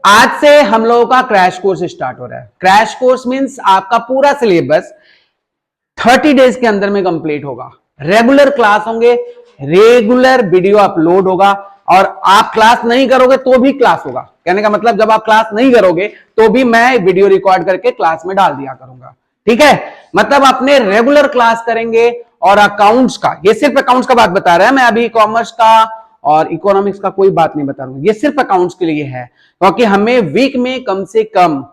आज से हम लोगों का क्रैश कोर्स स्टार्ट हो रहा है। क्रैश कोर्स मींस आपका पूरा सिलेबस 30 डेज के अंदर में कंप्लीट होगा। रेगुलर क्लास होंगे, रेगुलर वीडियो अपलोड होगा, और आप क्लास नहीं करोगे तो भी क्लास होगा। कहने का मतलब जब आप क्लास नहीं करोगे तो भी मैं वीडियो रिकॉर्ड करके क्लास में डाल दिया करूंगा। ठीक है, मतलब अपने रेगुलर क्लास करेंगे। और अकाउंट्स का, ये सिर्फ अकाउंट्स का बात बता रहा है मैं, अभी कॉमर्स का और इकोनॉमिक्स का कोई बात नहीं बता रहा हूं। ये सिर्फ अकाउंट्स के लिए है, क्योंकि हमें वीक में कम से कम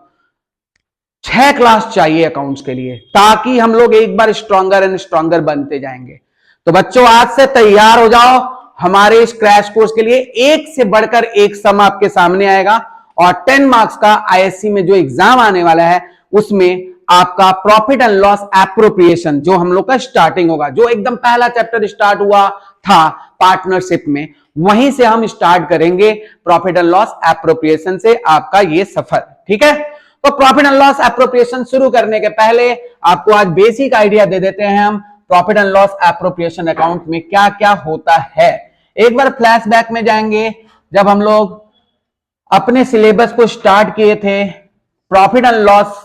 6 क्लास चाहिए अकाउंट्स के लिए, ताकि हम लोग एक बार स्ट्रॉन्गर एंड स्ट्रॉन्गर बनते जाएंगे। तो बच्चों आज से तैयार हो जाओ हमारे इस क्रैश कोर्स के लिए। एक से बढ़कर एक सम आपके सामने आएगा, और 10 मार्क्स का आईएससी में जो एग्जाम आने वाला है उसमें आपका प्रॉफिट एंड लॉस एप्रोप्रिएशन जो हम लोग का स्टार्टिंग होगा, जो एकदम पहला चैप्टर स्टार्ट हुआ था पार्टनरशिप में, वहीं से हम स्टार्ट करेंगे प्रॉफिट एंड लॉस एप्रोप्रिएशन से आपका ये सफर। ठीक है, तो प्रॉफिट एंड लॉस एप्रोप्रिएशन शुरू करने के पहले आपको आज बेसिक आइडिया दे देते हैं हम profit and loss appropriation account में क्या क्या होता है। एक बार फ्लैशबैक में जाएंगे, जब हम लोग अपने सिलेबस को स्टार्ट किए थे, प्रॉफिट एंड लॉस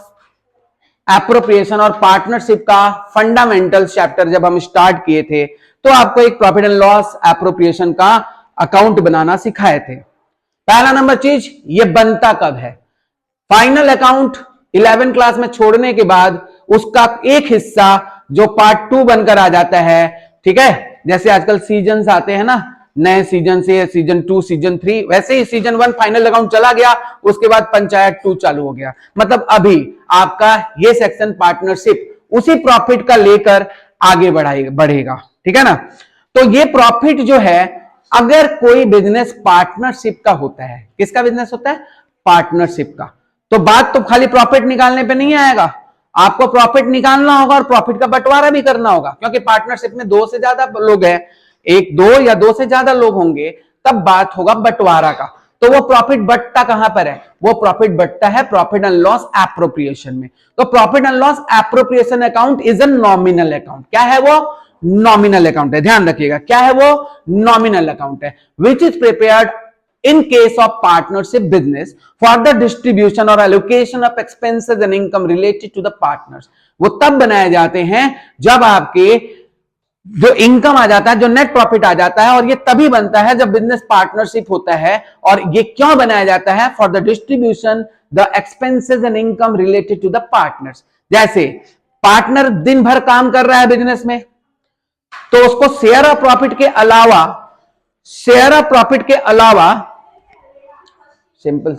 एप्रोप्रिएशन और पार्टनरशिप का फंडामेंटल चैप्टर जब हम स्टार्ट किए थे, तो आपको एक प्रॉफिट एंड लॉस एप्रोप्रिएशन का अकाउंट बनाना सिखाए थे। पहला नंबर चीज, ये बनता कब है। फाइनल अकाउंट 11 क्लास में छोड़ने के बाद उसका एक हिस्सा जो पार्ट 2 बनकर आ जाता है। ठीक है, जैसे आजकल सीजन आते हैं ना, नए सीजन से सीजन 2 सीजन 3, वैसे ही सीजन 1 फाइनल अकाउंट चला गया, उसके बाद पंचायत 2 चालू हो गया। मतलब अभी आपका ये सेक्शन पार्टनरशिप उसी प्रॉफिट का लेकर आगे बढ़ेगा। ठीक है ना, तो ये प्रॉफिट जो है, अगर कोई बिजनेस पार्टनरशिप का होता है, किसका बिजनेस होता है, पार्टनरशिप का, तो बात तो खाली प्रॉफिट निकालने पे नहीं आएगा, आपको प्रॉफिट निकालना होगा और प्रॉफिट का बंटवारा भी करना होगा। क्योंकि पार्टनरशिप में 2 से ज्यादा लोग हैं, एक 2 या 2 से ज्यादा लोग होंगे, तब बात होगा बंटवारा का। तो वो प्रॉफिट बंटता कहां पर है, वो प्रॉफिट बंटता है प्रॉफिट एंड लॉस एप्रोप्रिएशन में। तो profit and loss appropriation account is a nominal account. क्या है वो, नॉमिनल अकाउंट है। ध्यान रखिएगा, क्या है वो, नॉमिनल अकाउंट है, which is prepared in case of partnership business for the distribution or allocation of expenses and income related to the partners। वो तब बनाए जाते हैं जब आपके जो इनकम आ जाता है, जो नेट प्रॉफिट आ जाता है, और ये तभी बनता है जब बिजनेस पार्टनरशिप होता है। और ये क्यों बनाया जाता है, for the distribution the expenses and income related to the partners. जैसे पार्टनर दिन भर काम कर रहा है बिजनेस में, तो उसको शेयर ऑफ प्रॉफिट के अलावा, शेयर ऑफ प्रॉफिट के अलावा, सिंपल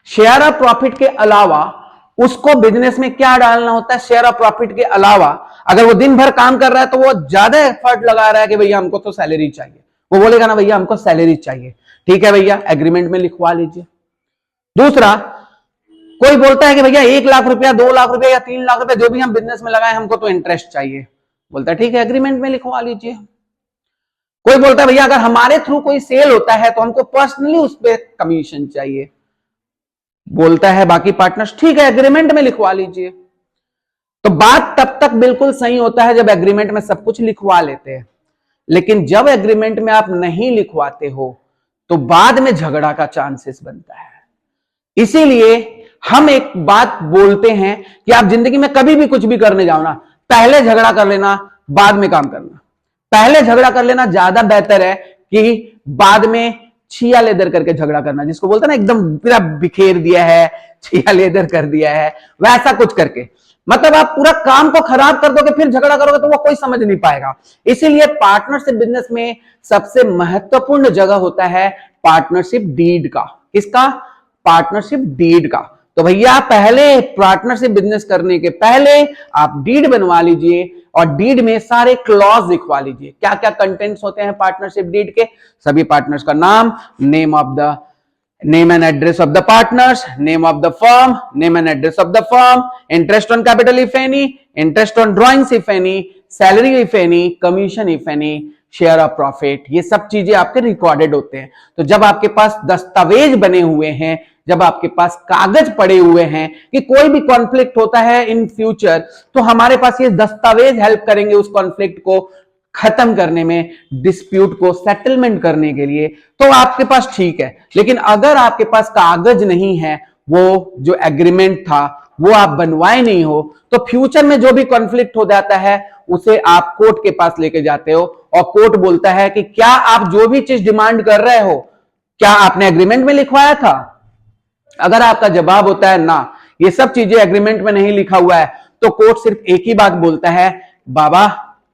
शेयर ऑफ प्रॉफिट के अलावा उसको बिजनेस में क्या डालना होता है, शेयर ऑफ प्रॉफिट के अलावा अगर वो दिन भर काम कर रहा है तो वो ज्यादा एफर्ट लगा रहा है कि भैया हमको तो सैलरी चाहिए, वो बोलेगा ना भैया हमको सैलरी चाहिए, ठीक है भैया एग्रीमेंट में लिखवा लीजिए। दूसरा, कोई बोलता है कि भैया 1 लाख रुपया, 2 लाख रुपया या 3 लाख रुपया जो भी हम बिजनेस में लगाए हमको तो इंटरेस्ट चाहिए, बोलता है ठीक है एग्रीमेंट में लिखवा लीजिए। कोई बोलता है भैया अगर हमारे थ्रू कोई सेल होता है तो हमको पर्सनली उस पर कमीशन चाहिए, बोलता है बाकी पार्टनर्स ठीक है एग्रीमेंट में लिखवा लीजिए। तो बात तब तक बिल्कुल सही होता है जब एग्रीमेंट में सब कुछ लिखवा लेते हैं, लेकिन जब एग्रीमेंट में आप नहीं लिखवाते हो तो बाद में झगड़ा का चांसेस बनता है। इसीलिए हम एक बात बोलते हैं कि आप जिंदगी में कभी भी कुछ भी करने जाओ ना, पहले झगड़ा कर लेना, बाद में काम करना। पहले झगड़ा कर लेना ज्यादा बेहतर है कि बाद में छिया लेदर करके झगड़ा करना, जिसको बोलते हैं ना एकदम पूरा बिखेर दिया है, छिया लेदर कर दिया है, वैसा कुछ करके। मतलब आप पूरा काम को खराब कर दोगे फिर झगड़ा करोगे तो वो कोई समझ नहीं पाएगा। इसीलिए पार्टनरशिप बिजनेस में सबसे महत्वपूर्ण जगह होता है पार्टनरशिप डीड का। किसका, पार्टनरशिप डीड का। तो भैया पहले पार्टनरशिप बिजनेस करने के पहले आप डीड बनवा लीजिए, और डीड में सारे क्लॉज लिखवा लीजिए। क्या क्या कंटेंट्स होते हैं पार्टनरशिप डीड के, सभी पार्टनर्स का नाम, name and address of the partners, name of the firm, name and address of the firm, interest on capital if any, interest on drawings if any, salary if any, commission if any, share of profit, ये सब चीजें आपके recorded होते हैं। तो जब आपके पास दस्तावेज बने हुए हैं, जब आपके पास कागज पड़े हुए हैं कि कोई भी कॉन्फ्लिक्ट होता है इन फ्यूचर, तो हमारे पास ये दस्तावेज हेल्प करेंगे उस कॉन्फ्लिक्ट को खत्म करने में, डिस्प्यूट को सेटलमेंट करने के लिए, तो आपके पास ठीक है। लेकिन अगर आपके पास कागज नहीं है, वो जो एग्रीमेंट था वो आप बनवाए नहीं हो, तो फ्यूचर में जो भी कॉन्फ्लिक्ट हो जाता है उसे आप कोर्ट के पास लेके जाते हो, और कोर्ट बोलता है कि क्या आप जो भी चीज डिमांड कर रहे हो क्या आपने एग्रीमेंट में लिखवाया था। अगर आपका जवाब होता है ना, ये सब चीजें एग्रीमेंट में नहीं लिखा हुआ है, तो कोर्ट सिर्फ एक ही बात बोलता है, बाबा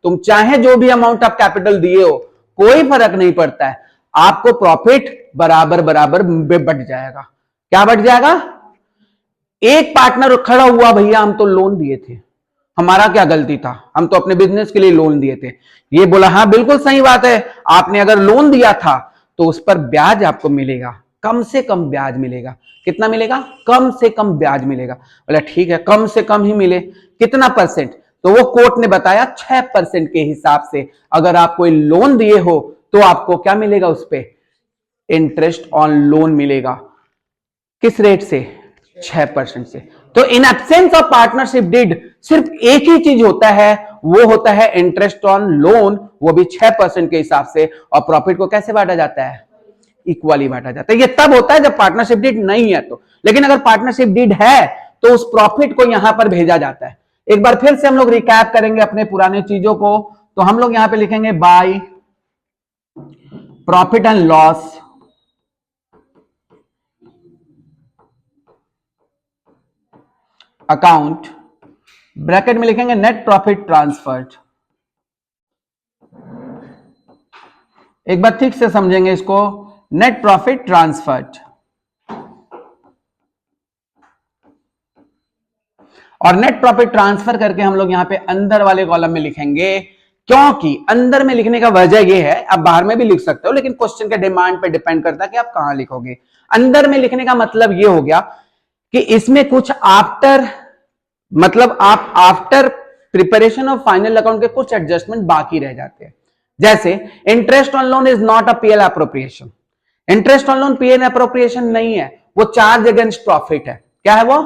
तुम चाहे जो भी अमाउंट ऑफ कैपिटल दिए हो कोई फर्क नहीं पड़ता है, आपको प्रॉफिट बराबर बराबर बढ़ जाएगा। क्या बढ़ जाएगा? एक पार्टनर खड़ा हुआ, भैया हम तो लोन दिए थे, हमारा क्या गलती था, हम तो अपने बिजनेस के लिए लोन दिए थे। ये बोला हाँ बिल्कुल सही बात है, आपने अगर लोन दिया था तो उस पर ब्याज आपको मिलेगा, कम से कम ब्याज मिलेगा। कितना मिलेगा? कम से कम ब्याज मिलेगा। बोला ठीक है, कम से कम ही मिले, कितना परसेंट? तो वो कोर्ट ने बताया 6% के हिसाब से अगर आप कोई लोन दिए हो तो आपको क्या मिलेगा? उस पर इंटरेस्ट ऑन लोन मिलेगा। किस रेट से? 6% से। तो in absence of partnership deed सिर्फ एक ही चीज होता है, वो होता है इंटरेस्ट ऑन लोन, वो भी 6% के हिसाब से। और प्रॉफिट को कैसे बांटा जाता है? इक्वली बांटा जाता है। ये तब होता है जब पार्टनरशिप डीड नहीं है तो। लेकिन अगर पार्टनरशिप डीड है तो उस प्रॉफिट को यहां पर भेजा जाता है। एक बार फिर से हम लोग रिकैप करेंगे अपने पुराने चीजों को। तो हम लोग यहां पे लिखेंगे by profit and loss account, bracket में लिखेंगे नेट प्रॉफिट ट्रांसफर्ड। एक बार ठीक से समझेंगे इसको, नेट प्रॉफिट ट्रांसफर्ड। और नेट प्रॉफिट ट्रांसफर करके हम लोग यहां पे अंदर वाले कॉलम में लिखेंगे, क्योंकि अंदर में लिखने का वजह यह है, आप बाहर में भी लिख सकते हो लेकिन क्वेश्चन के डिमांड पे डिपेंड करता है कि आप कहां लिखोगे। अंदर में लिखने का मतलब यह हो गया कि इसमें कुछ आफ्टर, मतलब आप after preparation of final account के कुछ एडजस्टमेंट बाकी रह जाते हैं। जैसे interest on loan is not a PL appropriation. Interest on loan PL appropriation नहीं है, वो चार्ज अगेंस्ट प्रॉफिट है। क्या है वो?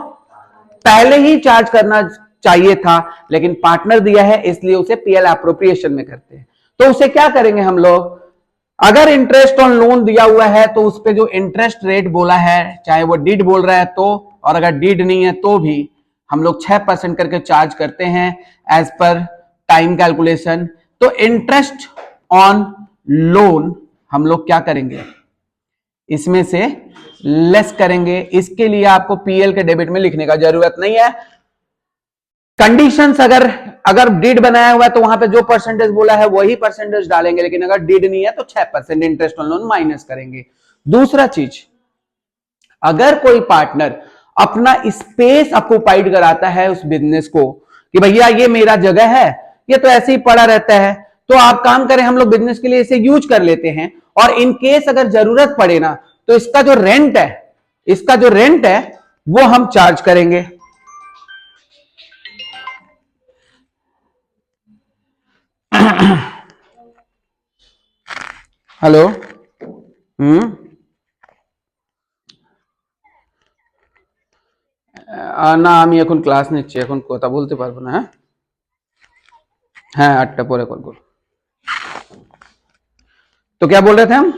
पहले ही चार्ज करना चाहिए था लेकिन पार्टनर दिया है इसलिए उसे पीएल अप्रोप्रिएशन में करते हैं। तो उसे क्या करेंगे हम लोग? अगर इंटरेस्ट ऑन लोन दिया हुआ है तो उस पर जो इंटरेस्ट रेट बोला है, चाहे वो डीड बोल रहा है तो, और अगर डीड नहीं है तो भी हम लोग 6% करके चार्ज करते हैं एज पर टाइम कैलकुलेशन। तो इंटरेस्ट ऑन लोन हम लोग क्या करेंगे? इसमें से लेस करेंगे। इसके लिए आपको पीएल के डेबिट में लिखने का जरूरत नहीं है। कंडीशंस अगर डीड बनाया हुआ है तो वहां पे जो परसेंटेज बोला है वही परसेंटेज डालेंगे, लेकिन अगर डीड नहीं है तो 6% इंटरेस्ट ऑन लोन माइनस करेंगे। दूसरा चीज, अगर कोई पार्टनर अपना स्पेस ऑक्युपाइड कराता है उस बिजनेस को कि भैया ये मेरा जगह है, ये तो ऐसे ही पड़ा रहता है, तो आप काम करें हम लोग बिजनेस के लिए इसे यूज कर लेते हैं, और इन केस अगर जरूरत पड़े ना तो इसका जो रेंट है वो हम चार्ज करेंगे। हेलो। না আমি এখন ক্লাস নিচ্ছি, এখন কথা বলতে পারবো না। হ্যাঁ হ্যাঁ 8টা পরে কল করব। तो क्या बोल रहे थे हम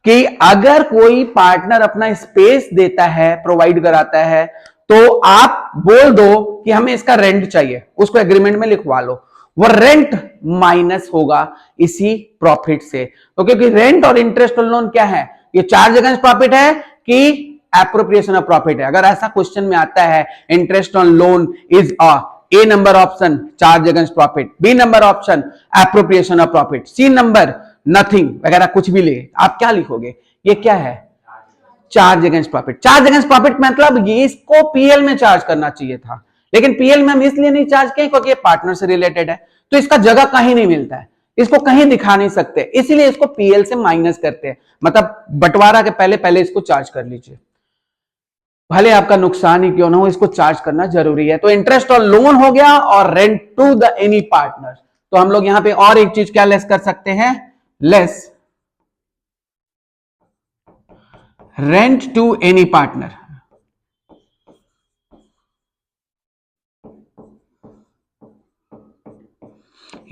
कि अगर कोई पार्टनर अपना स्पेस देता है, प्रोवाइड कराता है, तो आप बोल दो कि हमें इसका रेंट चाहिए, उसको एग्रीमेंट में लिखवा लो, वो रेंट माइनस होगा इसी प्रॉफिट से। तो क्योंकि रेंट और इंटरेस्ट ऑन लोन क्या है? ये चार्ज अगेंस्ट प्रॉफिट है कि एप्रोप्रिएशन ऑफ प्रॉफिट है? अगर ऐसा क्वेश्चन में आता है interest on loan is A number option charge against profit, B number option appropriation of profit, C number nothing वगैरह कुछ भी ले, आप क्या लिखोगे? ये क्या है? Charge against profit. Charge against profit मतलब ये इसको पीएल में चार्ज करना चाहिए था, लेकिन पीएल में हम इसलिए नहीं चार्ज किए क्योंकि ये पार्टनर से रिलेटेड है, तो इसका जगह कहीं नहीं मिलता है, इसको कहीं दिखा नहीं सकते, इसीलिए इसको पीएल से माइनस करते हैं। मतलब बंटवारा के पहले पहले इसको चार्ज कर लीजिए, भले आपका नुकसान ही क्यों ना हो, इसको चार्ज करना जरूरी है। तो इंटरेस्ट और लोन हो गया, और rent to the any partner. तो हम लोग यहां पे और एक चीज क्या लेस कर सकते हैं? Less rent to any partner.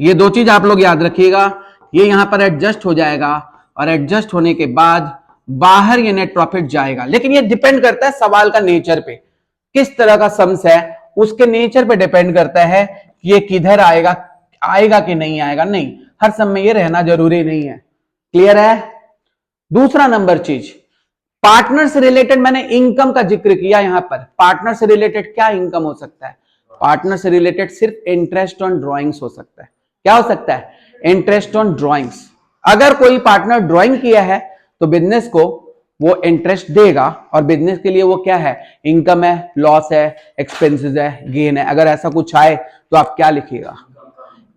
ये दो चीज आप लोग याद रखिएगा, ये यहां पर एडजस्ट हो जाएगा और एडजस्ट होने के बाद बाहर ये नेट प्रॉफिट जाएगा। लेकिन ये डिपेंड करता है सवाल का नेचर पे, किस तरह का सम्स है उसके नेचर पे डिपेंड करता है कि ये किधर आएगा, आएगा कि नहीं आएगा। नहीं, हर समय ये रहना जरूरी नहीं है। क्लियर है? दूसरा नंबर चीज, पार्टनर से रिलेटेड मैंने इनकम का जिक्र किया। यहां पर पार्टनर से रिलेटेड क्या इनकम हो सकता है? पार्टनर से रिलेटेड सिर्फ इंटरेस्ट ऑन ड्रॉइंग्स हो सकता है। क्या हो सकता है? Interest on drawings. अगर कोई पार्टनर ड्रॉइंग किया है तो बिजनेस को वो इंटरेस्ट देगा, और बिजनेस के लिए वो क्या है? इनकम है, लॉस है, एक्सपेंसेस है, गेन है। अगर ऐसा कुछ आए तो आप क्या लिखिएगा?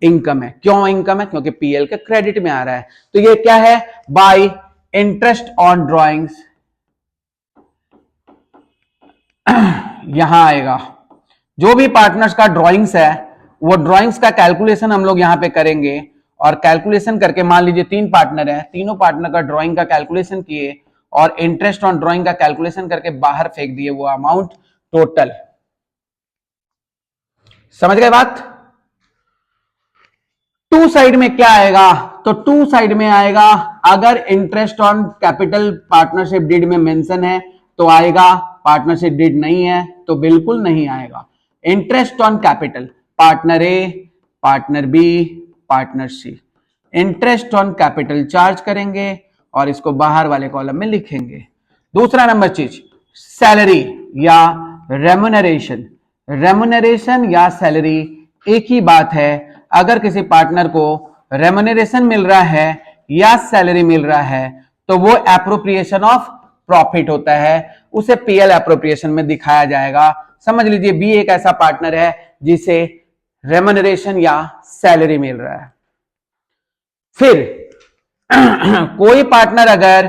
इनकम है। क्यों इनकम है? क्योंकि पीएल के क्रेडिट में आ रहा है। तो ये क्या है? बाय इंटरेस्ट ऑन ड्रॉइंग्स यहां आएगा। जो भी पार्टनर्स का ड्रॉइंग्स है वो ड्रॉइंग्स का कैलकुलेशन हम लोग यहां पे करेंगे, और कैलकुलेशन करके मान लीजिए 3 पार्टनर है, तीनों पार्टनर का ड्रॉइंग का कैलकुलेशन किए और इंटरेस्ट ऑन ड्रॉइंग का कैलकुलेशन करके बाहर फेंक दिए वो अमाउंट टोटल। समझ गए बात? टू साइड में क्या आएगा? तो टू साइड में आएगा, अगर interest on capital partnership deed में मेंशन है तो आएगा, पार्टनरशिप डीड नहीं है तो बिल्कुल नहीं आएगा। Interest on capital, partner A, partner B, partner C, interest on capital charge करेंगे और इसको बाहर वाले कॉलम में लिखेंगे। दूसरा नंबर चीज, सैलरी या रेम्युनरेशन। रेम्युनरेशन या सैलरी एक ही बात है। अगर किसी पार्टनर को रेम्युनरेशन मिल रहा है या सैलरी मिल रहा है तो वो एप्रोप्रिएशन ऑफ प्रॉफिट होता है, उसे पीएल एप्रोप्रिएशन में दिखाया जाएगा। समझ लीजिए बी एक ऐसा पार्टनर है जिसे रेम्युनरेशन या सैलरी मिल रहा है। फिर कोई पार्टनर अगर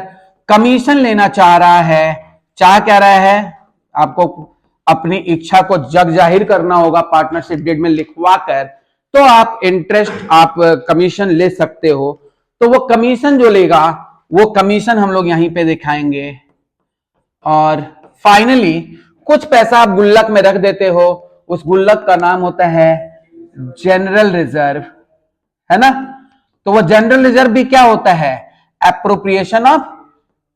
कमीशन लेना चाह रहा है, चाह क्या रहा है? आपको अपनी इच्छा को जग जाहिर करना होगा पार्टनरशिप डीड में लिखवा कर, तो आप इंटरेस्ट, आप कमीशन ले सकते हो। तो वो कमीशन जो लेगा वो कमीशन हम लोग यहीं पे दिखाएंगे, और फाइनली कुछ पैसा आप गुल्लक में रख देते हो, उस गुल्लक का नाम होता है जनरल रिजर्व, है ना? तो वो जनरल रिजर्व भी क्या होता है? एप्रोप्रिएशन ऑफ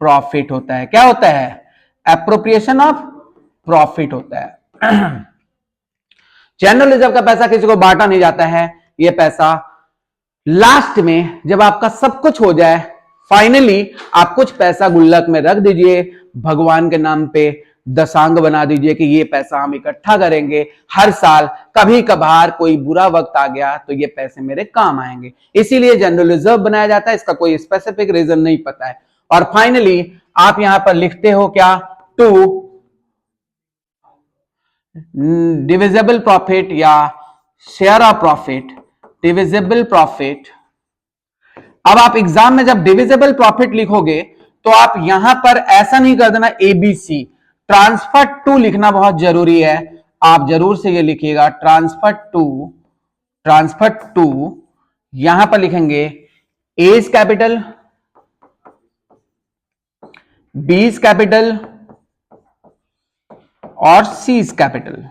प्रॉफिट होता है। क्या होता है? एप्रोप्रिएशन ऑफ प्रॉफिट होता है। जनरल रिजर्व का पैसा किसी को बांटा नहीं जाता है। ये पैसा लास्ट में जब आपका सब कुछ हो जाए, फाइनली आप कुछ पैसा गुल्लक में रख दीजिए, भगवान के नाम पे दशांग बना दीजिए कि ये पैसा हम इकट्ठा करेंगे हर साल, कभी कभार कोई बुरा वक्त आ गया तो ये पैसे मेरे काम आएंगे। इसीलिए जनरल रिजर्व बनाया जाता है। इसका कोई स्पेसिफिक रीजन नहीं पता है। और फाइनली आप यहां पर लिखते हो क्या? टू डिविजिबल प्रॉफिट या share of profit, divisible profit. अब आप एग्जाम में जब डिविजिबल प्रॉफिट लिखोगे तो आप यहां पर ऐसा नहीं कर देना एबीसी, ट्रांसफर टू लिखना बहुत जरूरी है। आप जरूर से ये लिखिएगा ट्रांसफर टू, ट्रांसफर टू। यहां पर लिखेंगे एज कैपिटल, बीज कैपिटल और सीज कैपिटल।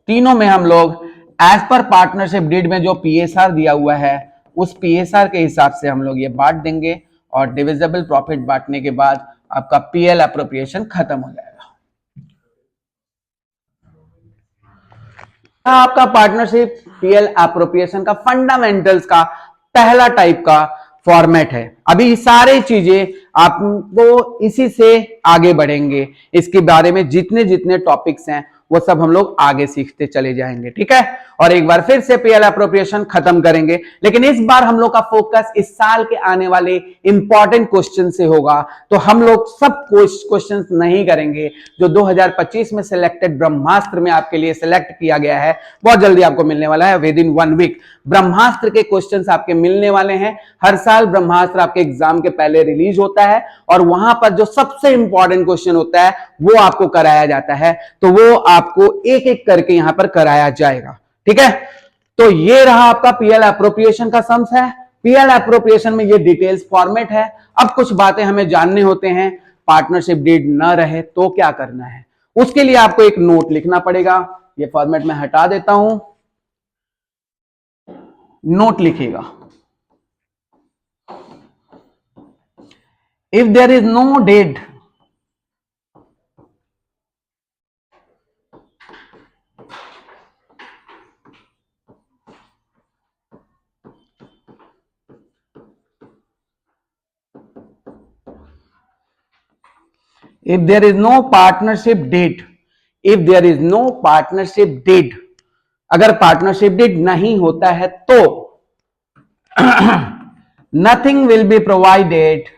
तीनों में हम लोग एज पर पार्टनरशिप डीड में जो पीएसआर दिया हुआ है उस पीएसआर के हिसाब से हम लोग ये बांट देंगे, और डिविजिबल प्रॉफिट बांटने के बाद आपका पीएल एप्रोप्रिएशन खत्म हो जाएगा। आपका पार्टनरशिप पीएल एप्रोप्रिएशन का फंडामेंटल्स का पहला टाइप का फॉर्मेट है। अभी सारी चीजें आपको इसी से आगे बढ़ेंगे। इसके बारे में जितने जितने टॉपिक्स हैं वो सब हम लोग आगे सीखते चले जाएंगे, ठीक है? और एक बार फिर से पीएल एप्रोप्रिएशन खत्म करेंगे, लेकिन इस बार हम लोग का फोकस इस साल के आने वाले इंपॉर्टेंट क्वेश्चन से होगा। तो हम लोग सब क्वेश्चंस नहीं करेंगे जो 2025 में सिलेक्टेड ब्रह्मास्त्र में आपके लिए सिलेक्ट किया गया है, बहुत जल्दी आपको मिलने वाला है। विद इन 1 वीक ब्रह्मास्त्र के क्वेश्चंस आपके मिलने वाले हैं। हर साल ब्रह्मास्त्र आपके एग्जाम के पहले रिलीज होता है और वहां पर जो सबसे इंपॉर्टेंट क्वेश्चन होता है वो आपको कराया जाता है। तो वो आपको एक एक करके यहां पर कराया जाएगा, ठीक है? तो ये रहा आपका पीएल एप्रोप्रिएशन का सम्स है। पीएल एप्रोप्रिएशन में ये डिटेल्स फॉर्मेट है। अब कुछ बातें हमें जानने होते हैं। पार्टनरशिप डीड ना रहे तो क्या करना है, उसके लिए आपको एक नोट लिखना पड़ेगा। ये फॉर्मेट में हटा देता हूं। नोट लिखिएगा। If there is no date, if there is no partnership date, if there is no partnership date, अगर पार्टनरशिप डेट नहीं होता है तो nothing will be provided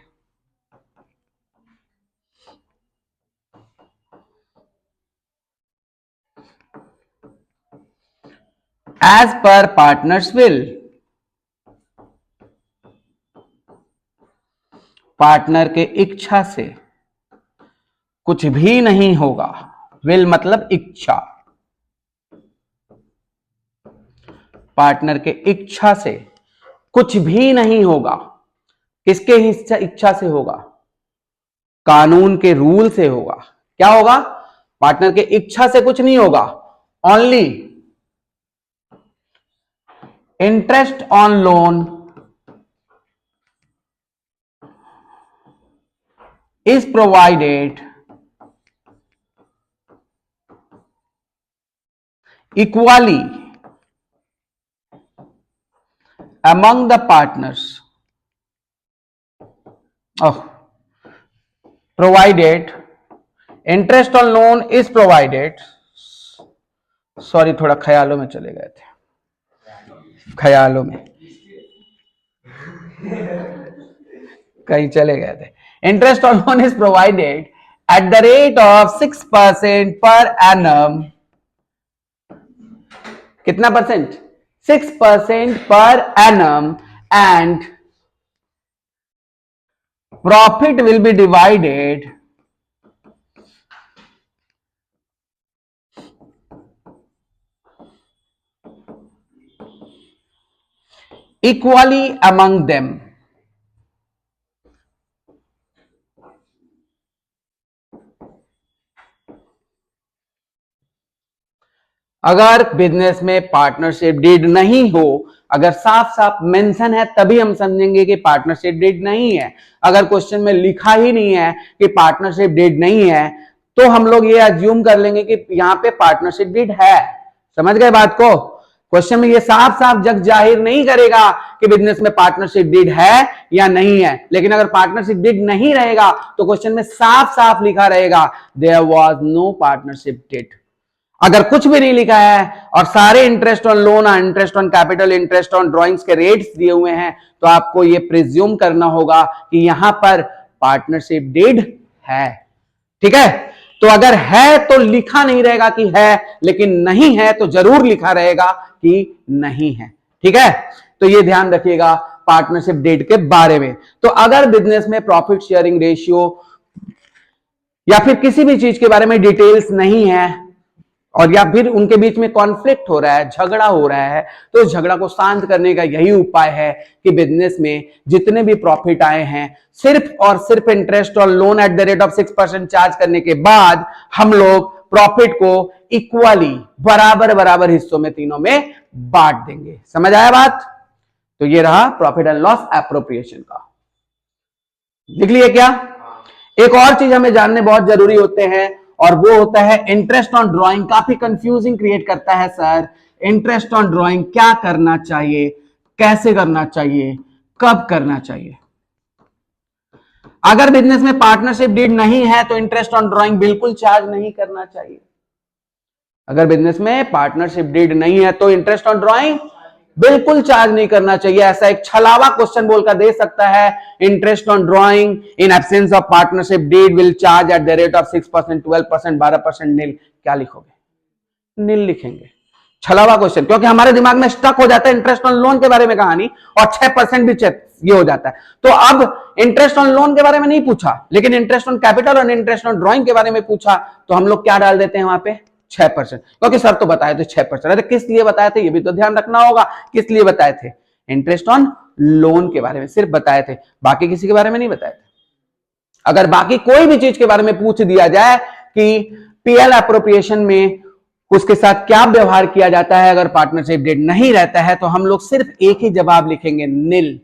as per partners will, partner के इच्छा से कुछ भी नहीं होगा। विल मतलब इच्छा, पार्टनर के इच्छा से कुछ भी नहीं होगा। किसके इच्छा से होगा? कानून के रूल से होगा। क्या होगा? पार्टनर के इच्छा से कुछ नहीं होगा। Only interest on loan is provided equally among the partners, provided interest on loan is provided, sorry थोड़ा ख्यालों में चले गए थे, ख्यालों में कहीं चले गए थे। Interest on loan is provided eight the rate of 6% per annum. कितना percent? 6% per annum, and profit will be divided equally among them। अगर बिजनेस में पार्टनरशिप डीड नहीं हो, अगर साफ साफ मेंशन है तभी हम समझेंगे कि पार्टनरशिप डीड नहीं है। अगर क्वेश्चन में लिखा ही नहीं है कि पार्टनरशिप डीड नहीं है तो हम लोग ये अज्यूम कर लेंगे कि यहां पे पार्टनरशिप डीड है। समझ गए बात को? क्वेश्चन में ये साफ साफ जग जाहिर नहीं करेगा कि बिजनेस में पार्टनरशिप डीड है या नहीं है, लेकिन अगर पार्टनरशिप डीड नहीं रहेगा तो क्वेश्चन में साफ साफ लिखा रहेगा there was no partnership deed. अगर कुछ भी नहीं लिखा है और सारे interest on loan, interest on capital, interest on drawings के रेट्स दिए हुए हैं तो आपको ये प्रिज्यूम करना होगा कि यहां पर पार्टनरशिप डीड है। ठीक है? तो अगर है तो लिखा नहीं रहेगा कि है, लेकिन नहीं है तो जरूर लिखा रहेगा कि नहीं है। ठीक है? तो ये ध्यान रखिएगा पार्टनरशिप डीड के बारे में। तो अगर बिजनेस में प्रॉफिट शेयरिंग रेशियो या फिर किसी भी चीज के बारे में डिटेल्स नहीं है और या फिर उनके बीच में कॉन्फ्लिक्ट हो रहा है, झगड़ा हो रहा है, तो उस झगड़ा को शांत करने का यही उपाय है कि बिजनेस में जितने भी प्रॉफिट आए हैं सिर्फ और सिर्फ इंटरेस्ट और loan eight the rate of 6% charge करने के बाद हम लोग प्रॉफिट को इक्वली बराबर बराबर हिस्सों में तीनों में बांट देंगे। समझ आया बात? तो ये रहा प्रॉफिट एंड लॉस एप्रोप्रिएशन का। लिख लिए क्या? एक और चीज हमें जानने बहुत जरूरी होते हैं और वो होता है इंटरेस्ट ऑन ड्राइंग। काफी कंफ्यूजिंग क्रिएट करता है सर, इंटरेस्ट ऑन ड्राइंग क्या करना चाहिए, कैसे करना चाहिए, कब करना चाहिए। अगर बिजनेस में पार्टनरशिप डीड नहीं है तो इंटरेस्ट ऑन ड्राइंग बिल्कुल चार्ज नहीं करना चाहिए। अगर बिजनेस में पार्टनरशिप डीड नहीं है तो इंटरेस्ट ऑन ड्राइंग बिल्कुल चार्ज नहीं करना चाहिए। ऐसा एक छलावा क्वेश्चन बोलकर दे सकता है, interest on drawing in absence of partnership deed will charge at the rate of 6%, 12%, 12% nil. क्या लिखोगे? नील लिखेंगे। छलावा क्वेश्चन, क्योंकि हमारे दिमाग में स्टक हो जाता है इंटरेस्ट ऑन लोन के बारे में कहानी और 6% भी ये हो जाता है। तो अब इंटरेस्ट ऑन लोन के बारे में नहीं पूछा, लेकिन इंटरेस्ट ऑन कैपिटल और इंटरेस्ट ऑन ड्राइंग के बारे में पूछा तो हम लोग क्या डाल देते हैं वहां पे? 6%, क्योंकि सर तो बताए थे 6%। अरे किस लिए बताए थे ये भी तो ध्यान रखना होगा। किस लिए बताए थे? इंटरेस्ट ऑन लोन के बारे में सिर्फ बताए थे, बाकी किसी के बारे में नहीं बताए थे। अगर बाकी कोई भी चीज के बारे में पूछ दिया जाए कि पीएल एप्रोप्रिएशन में उसके साथ क्या व्यवहार किया जाता है अगर पार्टनरशिप डेट नहीं रहता है, तो हम लोग सिर्फ एक ही जवाब लिखेंगे, नील,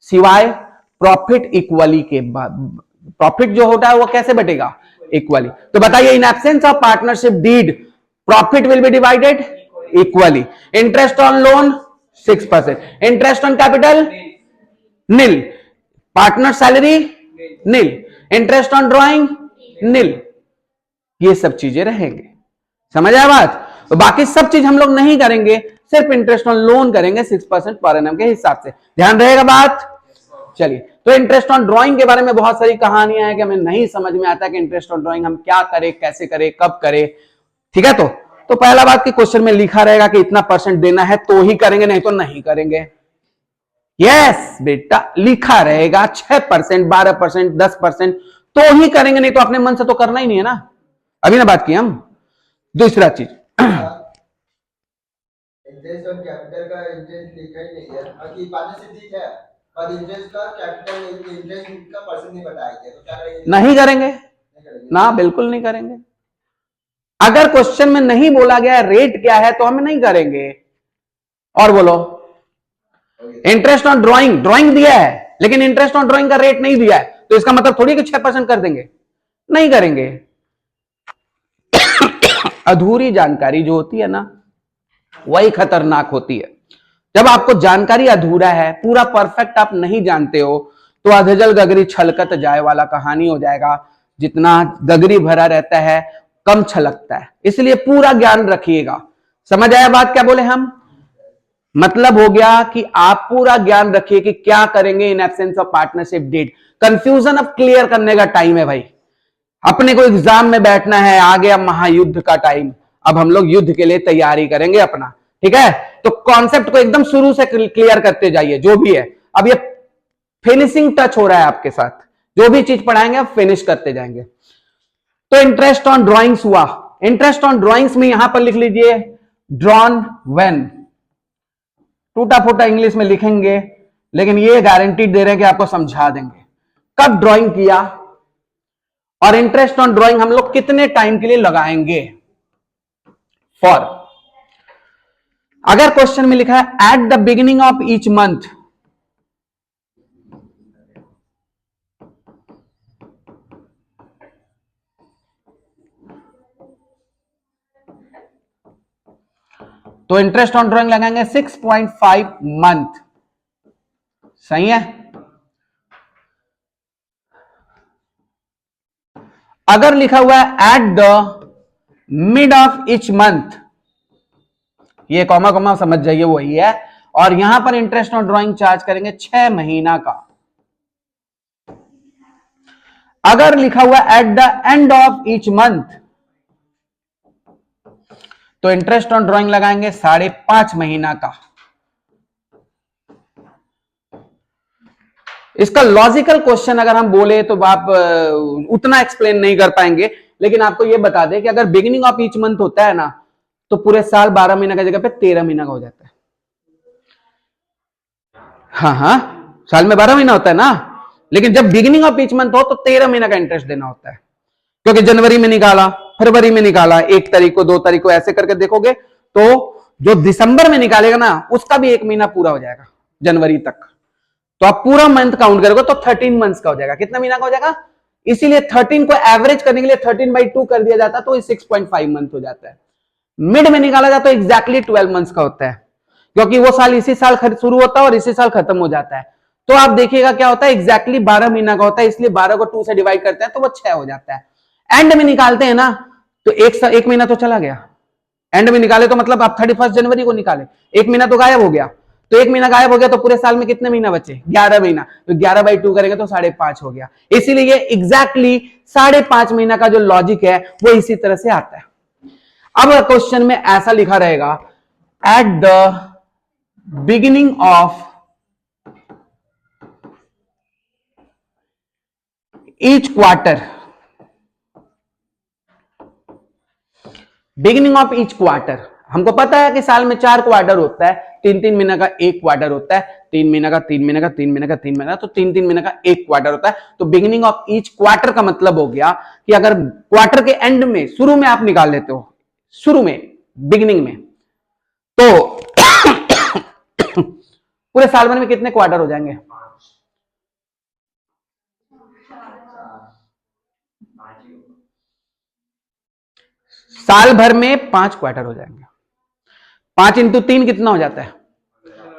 सिवाय प्रॉफिट इक्वली के बाद। प्रॉफिट जो होता है वो कैसे बटेगा, इक्वली। तो बताइए, in absence of partnership deed profit will be divided equally. Interest on loan 6%, interest on capital nil, partner salary nil, interest on drawing nil, ये सब चीजें रहेंगे। समझ आया बात? तो बाकी सब चीज हम लोग नहीं करेंगे, सिर्फ इंटरेस्ट ऑन लोन करेंगे 6% पर एनम के हिसाब से। ध्यान रहेगा बात? चलिए, तो इंटरेस्ट ऑन ड्राइंग के बारे में बहुत सारी कहानियां हैं कि हमें नहीं समझ में आता कि इंटरेस्ट ऑन ड्राइंग हम क्या करें, कैसे करें, कब करें। ठीक है, तो पहला बात कि क्वेश्चन में लिखा रहेगा कि इतना परसेंट देना है तो ही करेंगे, नहीं तो नहीं करेंगे। यस बेटा, लिखा रहेगा 6%, 12%, 10% तो ही करेंगे, नहीं तो अपने मन से तो करना ही नहीं है ना। अभी ना बात की हम। दूसरा चीज, इंटरेस्ट ऑन कैपिटल का इंटरेस्ट लिखा ही नहीं है, बाकी पार्टनरशिप ठीक है, पर इंटरेस्ट का कैपिटल इंटरेस्ट का परसेंट नहीं बताया गया, तो क्या करेंगे? नहीं करेंगे ना, बिल्कुल नहीं करेंगे। अगर क्वेश्चन में नहीं बोला गया रेट क्या है तो हम नहीं करेंगे। और बोलो, इंटरेस्ट ऑन ड्राइंग, ड्राइंग दिया है लेकिन इंटरेस्ट ऑन ड्राइंग का रेट नहीं दिया है, तो इसका मतलब थोड़ी कि 6% कर देंगे, नहीं करेंगे। अधूरी जानकारी जो होती है ना, वही खतरनाक होती है। जब आपको जानकारी अधूरा है, पूरा परफेक्ट आप नहीं जानते हो, तो अधजल गगरी छलकत जाए वाला कहानी हो जाएगा। जितना गगरी भरा रहता है कम छलकता है, इसलिए पूरा ज्ञान रखिएगा। समझ आया बात क्या बोले हम? मतलब हो गया कि आप पूरा ज्ञान रखिए कि क्या करेंगे in absence of partnership deed. Confusion अब क्लियर करने का टाइम है भाई। अपने को एग्जाम में बैठना है, आ गया महायुद्ध का टाइम, अब हम लोग युद्ध के लिए तैयारी करेंगे अपना। ठीक है, तो कॉन्सेप्ट को एकदम शुरू से क्लियर करते जाइए जो भी है। अब ये फिनिशिंग टच हो रहा है आपके साथ, जो भी चीज पढ़ाएंगे आप फिनिश करते जाएंगे। तो इंटरेस्ट ऑन ड्रॉइंग्स हुआ। इंटरेस्ट ऑन ड्रॉइंग्स में यहां पर लिख लीजिए ड्रॉन व्हेन। टूटा फूटा इंग्लिश में लिखेंगे, लेकिन ये गारंटी दे रहे हैं कि आपको समझा देंगे कब ड्रॉइंग किया, और इंटरेस्ट ऑन ड्रॉइंग हम लोग कितने टाइम के लिए लगाएंगे। फॉर, अगर क्वेश्चन में लिखा है at the beginning of each month, तो इंटरेस्ट ऑन ड्रॉइंग लगाएंगे 6.5 मंथ। सही है। अगर लिखा हुआ है at the mid of each month, ये कॉमा कॉमा समझ जाइए वही है, और यहां पर इंटरेस्ट ऑन ड्रॉइंग चार्ज करेंगे 6 महीना का। अगर लिखा हुआ at the end of each month, तो इंटरेस्ट ऑन ड्रॉइंग लगाएंगे 5.5 महीना का। इसका लॉजिकल क्वेश्चन अगर हम बोले तो आप उतना एक्सप्लेन नहीं कर पाएंगे, लेकिन आपको यह बता दें कि अगर बिगिनिंग ऑफ ईच मंथ होता है ना, तो पूरे साल 12 महीना की जगह पे 13 महीना का हो जाता है। हाँ, साल में 12 महीना होता है ना, लेकिन जब बिगिनिंग ऑफ ईच मंथ हो तो 13 महीना का इंटरेस्ट देना होता है। क्योंकि जनवरी में निकाला, फरवरी में निकाला, 1 तारीख को, 2 तारीख को, ऐसे करके देखोगे तो जो दिसंबर में निकालेगा ना, उसका भी 1 महीना पूरा हो जाएगा जनवरी तक। तो आप पूरा मंथ काउंट करोगे तो 13 मंथ्स का हो जाएगा। कितना महीना का हो जाएगा? इसीलिए 13 को एवरेज करने के लिए 13/2 कर दिया जाता है, तो 6.5 मंथ हो जाता है। मिड में निकाला जाता है तो एग्जैक्टली 12 मंथ्स का होता है, क्योंकि वो साल इसी साल शुरू होता है और इसी साल खत्म हो जाता है। तो आप देखिएगा क्या होता है, एग्जैक्टली 12 महीना का होता है, इसलिए 12 को 2 से डिवाइड करते हैं तो वो 6 हो जाता है। एंड में निकालते हैं ना, तो एक महीना तो चला गया। एंड में निकाले तो मतलब आप 31 जनवरी को निकाले, 1 महीना तो गायब हो गया। तो 1 महीना गायब हो गया तो पूरे साल में कितने महीना बचे? 11 महीना। तो 11/2 करेंगे तो 5.5 हो गया। इसीलिए एग्जैक्टली 5.5 महीना का जो लॉजिक है वो इसी तरह से आता है। अब क्वेश्चन में ऐसा लिखा रहेगा at the beginning of each quarter, beginning of each quarter, हमको पता है कि साल में 4 क्वार्टर होता है, 3-3 महीना का 1 क्वार्टर होता है, 3 महीना का 3 महीना का 3 महीना का 3 महीना, तो 3-3 महीना का 1 क्वार्टर होता है। तो बिगिनिंग ऑफ ईच क्वार्टर का मतलब हो गया कि अगर क्वार्टर के एंड में, शुरू में आप निकाल लेते हो, शुरू में बिगिनिंग में। तो पूरे साल भर में कितने क्वार्टर हो जाएंगे? साल भर में 5 क्वार्टर हो जाएंगे। 5 इंटू 3 कितना हो जाता है?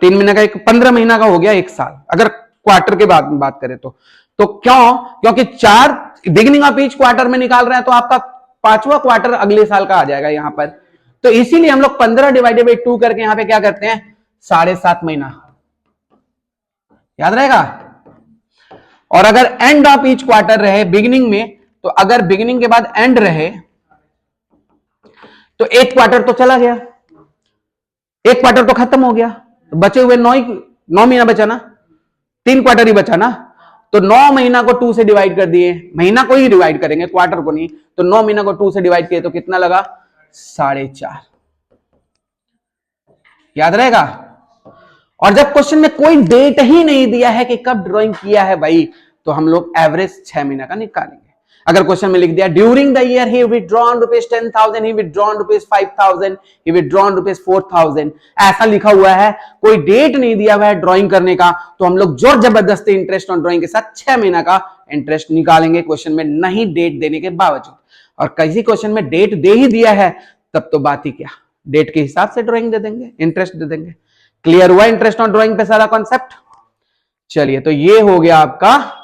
3 महीने का, 15 महीना का हो गया एक साल, अगर क्वार्टर के बाद बात करें तो क्यों? क्योंकि 4 बिगिनिंग ऑफ ईच क्वार्टर में निकाल रहे हैं, तो आपका 5वां क्वार्टर अगले साल का आ जाएगा यहां पर। तो इसीलिए हम लोग 15 डिवाइडेड बाई 2 करके यहां पे क्या करते हैं? 7.5 महीना। याद रहेगा? और अगर एंड ऑफ ईच क्वार्टर रहे बिगिनिंग में, तो अगर बिगिनिंग के बाद एंड रहे तो एक क्वार्टर तो चला गया, एक क्वार्टर तो खत्म हो गया, तो बचे हुए 9 महीना बचा ना, 3 क्वार्टर ही बचा ना। तो 9 महीना को 2 से डिवाइड कर दिए, महीना को ही डिवाइड करेंगे, क्वार्टर को नहीं। तो 9 महीना को 2 से डिवाइड किए तो कितना लगा? 4.5। याद रहेगा? और जब क्वेश्चन में कोई डेट ही नहीं दिया है कि कब ड्राइंग किया है भाई, तो हम लोग एवरेज 6 महीना का निकालेंगे। अगर क्वेश्चन में लिख दिया during the year he withdrawn rupees 10,000, he withdrawn rupees 5,000, he withdrawn rupees 4,000, ऐसा लिखा हुआ है, कोई डेट नहीं दिया हुआ है ड्राइंग करने का, तो हम लोग जोर जबरदस्ती इंटरेस्ट ऑन ड्राइंग के साथ 6 महीना का इंटरेस्ट निकालेंगे क्वेश्चन में नहीं डेट देने के बावजूद। और किसी क्वेश्चन में डेट दे ही दिया है तब तो बात ही क्या, डेट के हिसाब से ड्राइंग दे देंगे, इंटरेस्ट दे देंगे। क्लियर हुआ इंटरेस्ट ऑन ड्राइंग पे सारा कॉन्सेप्ट? चलिए, तो ये हो गया आपका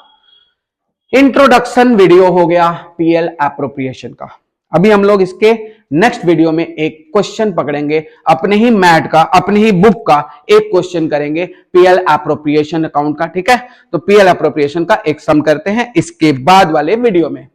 इंट्रोडक्शन वीडियो, हो गया पीएल एप्रोप्रिएशन का। अभी हम लोग इसके नेक्स्ट वीडियो में एक क्वेश्चन पकड़ेंगे, अपने ही मैट का, अपने ही बुक का एक क्वेश्चन करेंगे पीएल एप्रोप्रिएशन अकाउंट का। ठीक है, तो पीएल एप्रोप्रिएशन का एक सम करते हैं इसके बाद वाले वीडियो में।